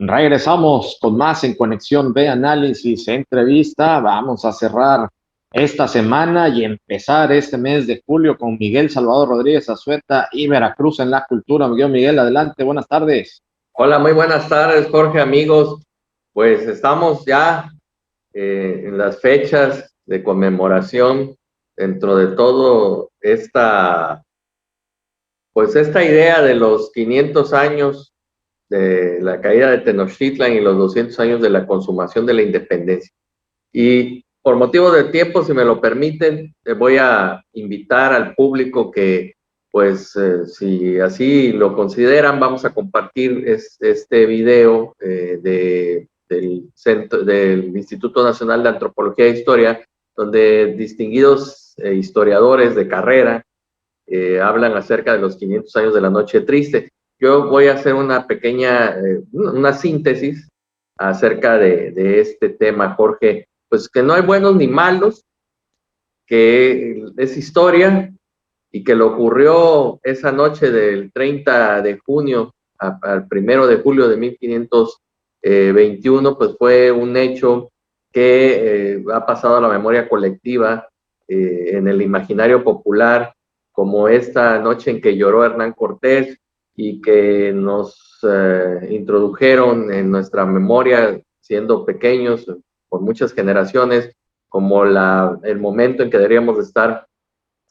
Regresamos con más en Conexión B, análisis, entrevista. Vamos a cerrar esta semana y empezar este mes de julio con Miguel Salvador Rodríguez Azueta y Veracruz en la cultura. Miguel, adelante, buenas tardes. Hola, muy buenas tardes, Jorge, amigos. Pues estamos ya en las fechas de conmemoración dentro de todo esta idea de los 500 años de la caída de Tenochtitlan y los 200 años de la consumación de la independencia. Y por motivo de tiempo, si me lo permiten, voy a invitar al público que, si así lo consideran, vamos a compartir este video del Instituto Nacional de Antropología e Historia, donde distinguidos historiadores de carrera hablan acerca de los 500 años de la Noche Triste. Yo voy a hacer una pequeña, una síntesis acerca de este tema, Jorge. Pues que no hay buenos ni malos, que es historia y que lo ocurrió esa noche del 30 de junio al 1 de julio de 1521, pues fue un hecho que ha pasado a la memoria colectiva en el imaginario popular, como esta noche en que lloró Hernán Cortés y que nos introdujeron en nuestra memoria siendo pequeños por muchas generaciones, como el momento en que deberíamos de estar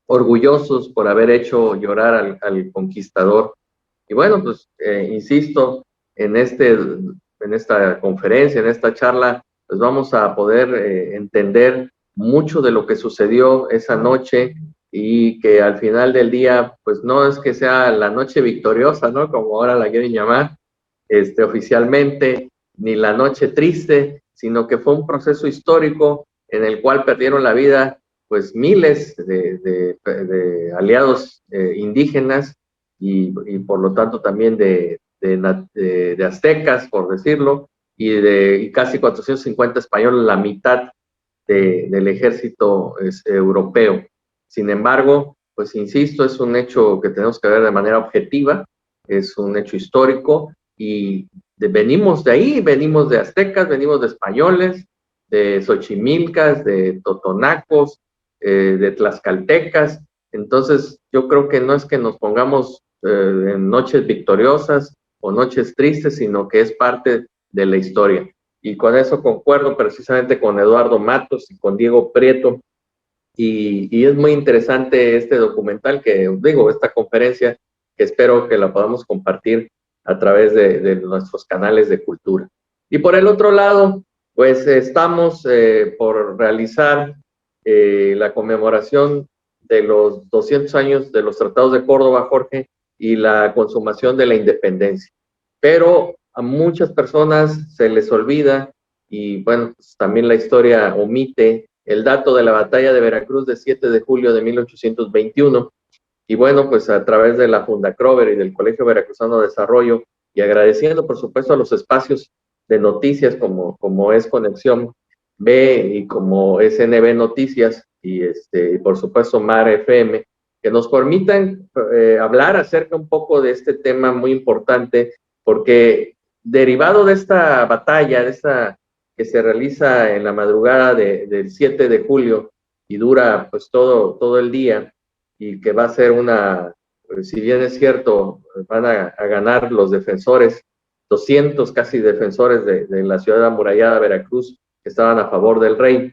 orgullosos por haber hecho llorar al conquistador. Y bueno, pues insisto, en esta conferencia, en esta charla, pues vamos a poder entender mucho de lo que sucedió esa noche y que al final del día, pues no es que sea la noche victoriosa, ¿no? Como ahora la quieren llamar oficialmente, ni la noche triste, sino que fue un proceso histórico en el cual perdieron la vida pues miles de aliados indígenas y por lo tanto también de aztecas, por decirlo, y casi 450 españoles, la mitad del ejército europeo. Sin embargo, pues insisto, es un hecho que tenemos que ver de manera objetiva, es un hecho histórico y venimos de ahí, venimos de aztecas, venimos de españoles, de xochimilcas, de totonacos, de tlaxcaltecas. Entonces, yo creo que no es que nos pongamos en noches victoriosas o noches tristes, sino que es parte de la historia. Y con eso concuerdo precisamente con Eduardo Matos y con Diego Prieto. Y es muy interesante este documental esta conferencia, que espero que la podamos compartir a través de nuestros canales de cultura. Y por el otro lado, pues estamos por realizar la conmemoración de los 200 años de los Tratados de Córdoba, Jorge, y la consumación de la independencia. Pero a muchas personas se les olvida, y bueno, pues también la historia omite el dato de la batalla de Veracruz de 7 de julio de 1821. Y bueno, pues a través de la Fundacrover y del Colegio Veracruzano de Desarrollo, y agradeciendo por supuesto a los espacios de noticias como es Conexión B y como es NB Noticias y por supuesto Mar FM, que nos permitan hablar acerca un poco de este tema muy importante, porque derivado de esta batalla, que se realiza en la madrugada del 7 de julio y dura pues todo el día, y que va a ser si bien es cierto, van a ganar los defensores, 200 casi defensores de la ciudad amurallada Veracruz, que estaban a favor del rey.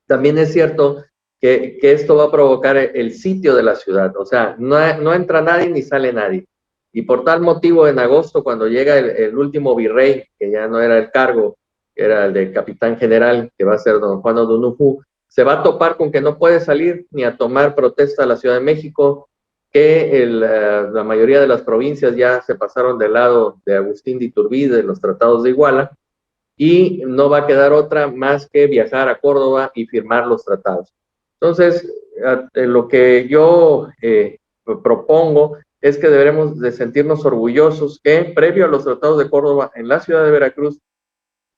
También es cierto que esto va a provocar el sitio de la ciudad, o sea, no entra nadie ni sale nadie. Y por tal motivo, en agosto, cuando llega el último virrey, que ya no era el cargo, que era el de capitán general, que va a ser don Juan O'Donoghue, se va a topar con que no puede salir ni a tomar protesta a la Ciudad de México, que la mayoría de las provincias ya se pasaron del lado de Agustín de Iturbide, de los tratados de Iguala, y no va a quedar otra más que viajar a Córdoba y firmar los tratados. Entonces, lo que yo propongo es que deberemos de sentirnos orgullosos que previo a los tratados de Córdoba en la ciudad de Veracruz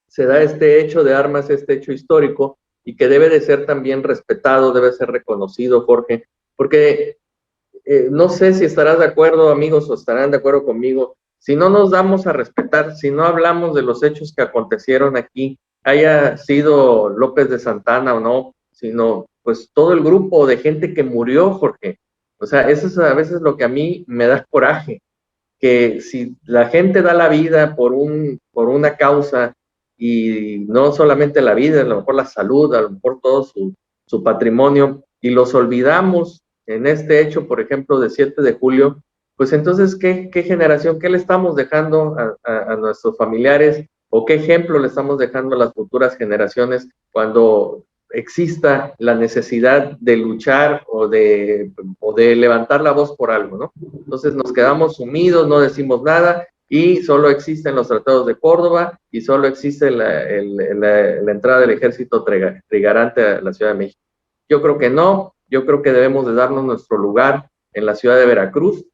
se da este hecho de armas, este hecho histórico, y que debe de ser también respetado, debe ser reconocido, Jorge, porque no sé si estarás de acuerdo, amigos, o estarán de acuerdo conmigo, si no nos damos a respetar, si no hablamos de los hechos que acontecieron aquí, haya sido López de Santana o no, sino pues todo el grupo de gente que murió, Jorge. O sea, eso es a veces lo que a mí me da coraje, que si la gente da la vida por una causa, y no solamente la vida, a lo mejor la salud, a lo mejor todo su patrimonio, y los olvidamos en este hecho, por ejemplo, de 7 de julio, pues entonces, ¿qué generación, qué le estamos dejando a nuestros familiares, o qué ejemplo le estamos dejando a las futuras generaciones cuando exista la necesidad de luchar o de levantar la voz por algo, ¿no? Entonces nos quedamos sumidos, no decimos nada, y solo existen los tratados de Córdoba y solo existe la entrada del ejército trigarante a la Ciudad de México. Yo creo que no, yo creo que debemos de darnos nuestro lugar en la ciudad de Veracruz,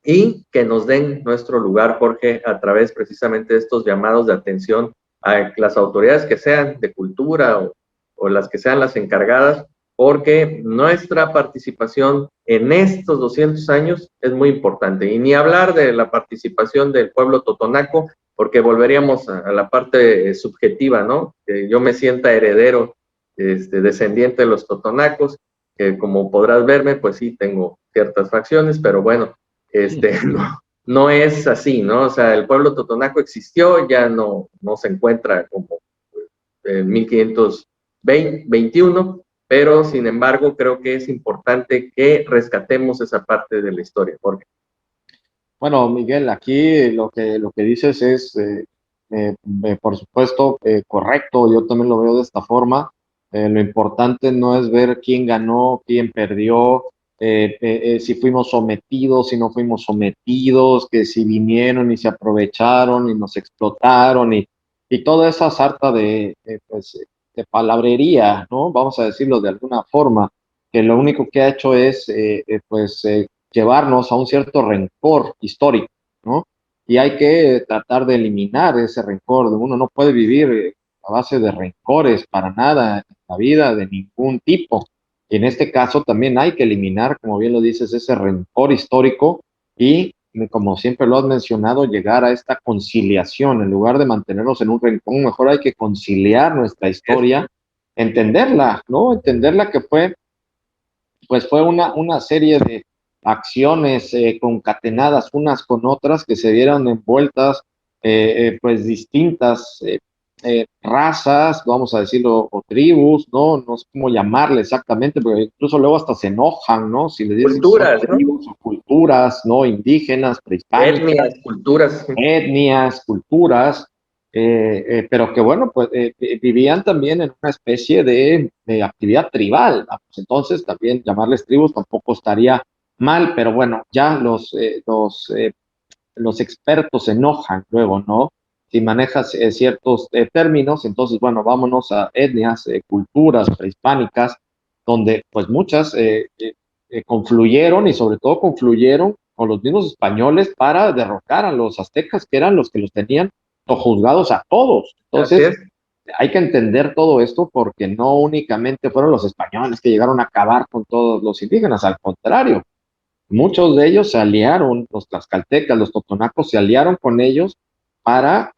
y que nos den nuestro lugar, Jorge, a través precisamente de estos llamados de atención a las autoridades que sean de cultura o las que sean las encargadas, porque nuestra participación en estos 200 años es muy importante. Y ni hablar de la participación del pueblo totonaco, porque volveríamos a la parte subjetiva, ¿no? Que yo me sienta heredero, descendiente de los totonacos, que como podrás verme, pues sí, tengo ciertas facciones, pero bueno, no es así, ¿no? O sea, el pueblo totonaco existió, ya no se encuentra como en 1521, pero sin embargo creo que es importante que rescatemos esa parte de la historia, porque Bueno, Miguel, aquí lo que dices es, por supuesto, correcto. Yo también lo veo de esta forma. Lo importante no es ver quién ganó, quién perdió, si fuimos sometidos, si no fuimos sometidos, que si vinieron y se aprovecharon y nos explotaron y toda esa sarta pues, de palabrería, ¿no? Vamos a decirlo de alguna forma, que lo único que ha hecho es, pues, llevarnos a un cierto rencor histórico, ¿no? Y hay que tratar de eliminar ese rencor. Uno no puede vivir a base de rencores para nada en la vida de ningún tipo. Y en este caso también hay que eliminar, como bien lo dices, ese rencor histórico y, como siempre lo has mencionado, llegar a esta conciliación. En lugar de mantenernos en un rencor, mejor hay que conciliar nuestra historia, entenderla, ¿no? Entenderla que pues fue una serie de acciones concatenadas unas con otras que se dieron envueltas, pues distintas razas, vamos a decirlo, o tribus, ¿no? No sé cómo llamarle exactamente, porque incluso luego hasta se enojan, ¿no? Si le dicen que son culturas, ¿no? tribus o culturas, ¿no? Indígenas, prehispánicas, Etnias, culturas. etnias, culturas, pero que bueno, pues vivían también en una especie de actividad tribal, ¿no? Pues entonces también llamarles tribus tampoco estaría mal, pero bueno, ya los expertos se enojan luego, ¿no? Si manejas ciertos términos, entonces bueno, vámonos a etnias, culturas prehispánicas, donde pues muchas confluyeron y sobre todo confluyeron con los mismos españoles para derrocar a los aztecas, que eran los que los tenían juzgados a todos. Así Entonces, es. hay que entender todo esto porque no únicamente fueron los españoles que llegaron a acabar con todos los indígenas, al contrario, muchos de ellos se aliaron, los tlaxcaltecas, los totonacos se aliaron con ellos para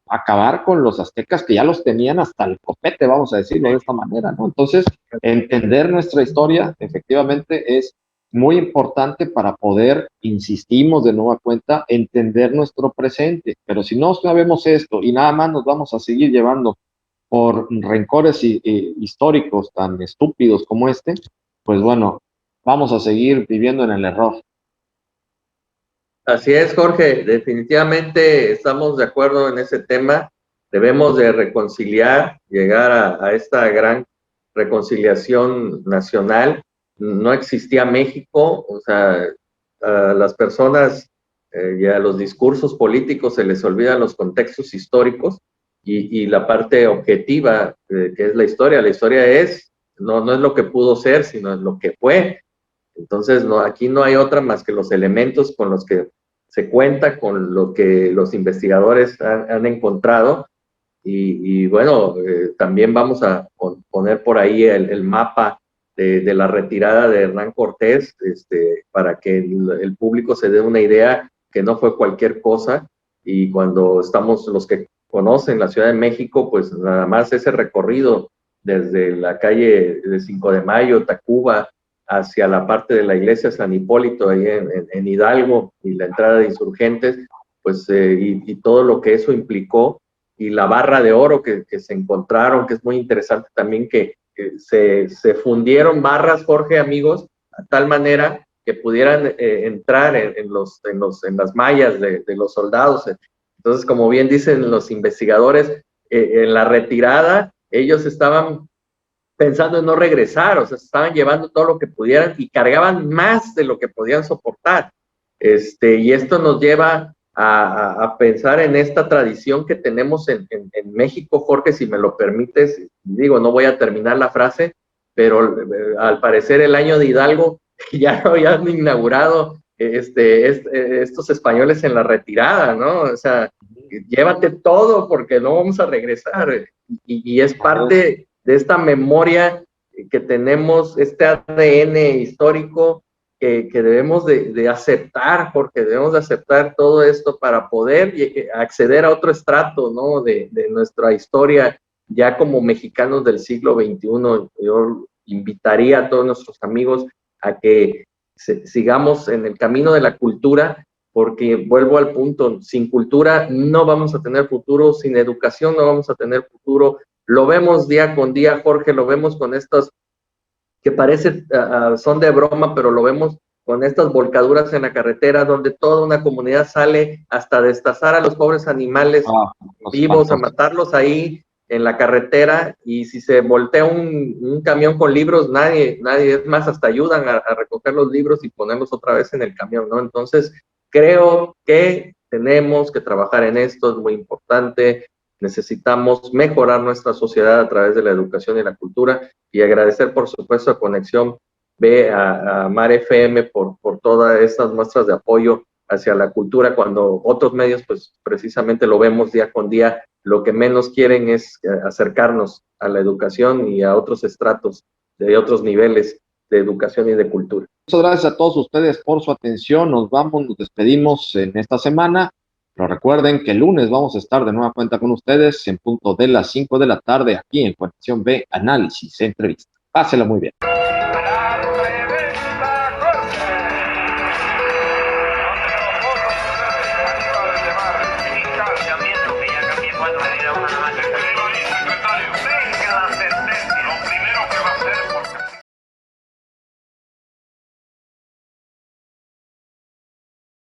acabar con los aztecas que ya los tenían hasta el copete, vamos a decirlo de esta manera, ¿no? Entonces, entender nuestra historia efectivamente es muy importante para poder, insistimos de nueva cuenta, entender nuestro presente. Pero si no sabemos esto y nada más nos vamos a seguir llevando por rencores históricos tan estúpidos como este, pues bueno, vamos a seguir viviendo en el error. Así es, Jorge, definitivamente estamos de acuerdo en ese tema. Debemos de reconciliar, llegar a esta gran reconciliación nacional. No existía México, o sea, a las personas y a los discursos políticos se les olvidan los contextos históricos y la parte objetiva que es la historia. La historia no es lo que pudo ser, sino es lo que fue. Entonces, no, aquí no hay otra más que los elementos con los que se cuenta, con lo que los investigadores han encontrado. Bueno, también vamos a poner por ahí el mapa de la retirada de Hernán Cortés, para que el público se dé una idea que no fue cualquier cosa. Y cuando estamos, los que conocen la Ciudad de México, pues nada más ese recorrido desde la calle de 5 de Mayo, Tacuba, hacia la parte de la iglesia San Hipólito, ahí en Hidalgo, y la entrada de Insurgentes, pues, y todo lo que eso implicó, y la barra de oro que se encontraron, que es muy interesante también que se fundieron barras, Jorge, amigos, a tal manera que pudieran entrar en las mallas de los soldados. Entonces, como bien dicen los investigadores, en la retirada ellos estaban pensando en no regresar, o sea, estaban llevando todo lo que pudieran y cargaban más de lo que podían soportar. Y esto nos lleva a pensar en esta tradición que tenemos en México, Jorge, si me lo permites. Digo, no voy a terminar la frase, pero al parecer el año de Hidalgo ya lo habían inaugurado estos españoles en la retirada, ¿no? O sea, llévate todo porque no vamos a regresar. Y es parte de esta memoria que tenemos, este ADN histórico que debemos de aceptar, porque debemos de aceptar todo esto para poder acceder a otro estrato, ¿no? de nuestra historia, ya como mexicanos del siglo XXI. Yo invitaría a todos nuestros amigos a que sigamos en el camino de la cultura, porque vuelvo al punto, sin cultura no vamos a tener futuro, sin educación no vamos a tener futuro. Lo vemos día con día, Jorge, lo vemos con estas que parece son de broma, pero lo vemos con estas volcaduras en la carretera, donde toda una comunidad sale hasta destazar a los pobres animales vivos, a matarlos ahí en la carretera, y si se voltea un camión con libros, nadie, es más, hasta ayudan a recoger los libros y ponerlos otra vez en el camión, ¿no? Entonces, creo que tenemos que trabajar en esto, es muy importante. Necesitamos mejorar nuestra sociedad a través de la educación y la cultura, y agradecer, por supuesto, a Conexión B, a Mar FM por todas estas muestras de apoyo hacia la cultura, cuando otros medios, pues precisamente lo vemos día con día, lo que menos quieren es acercarnos a la educación y a otros estratos de otros niveles de educación y de cultura. Muchas gracias a todos ustedes por su atención. Nos vamos, nos despedimos en esta semana. Pero recuerden que el lunes vamos a estar de nueva cuenta con ustedes en punto de las 5 de la tarde aquí en Conexión B, Análisis, Entrevista. Pásela muy bien.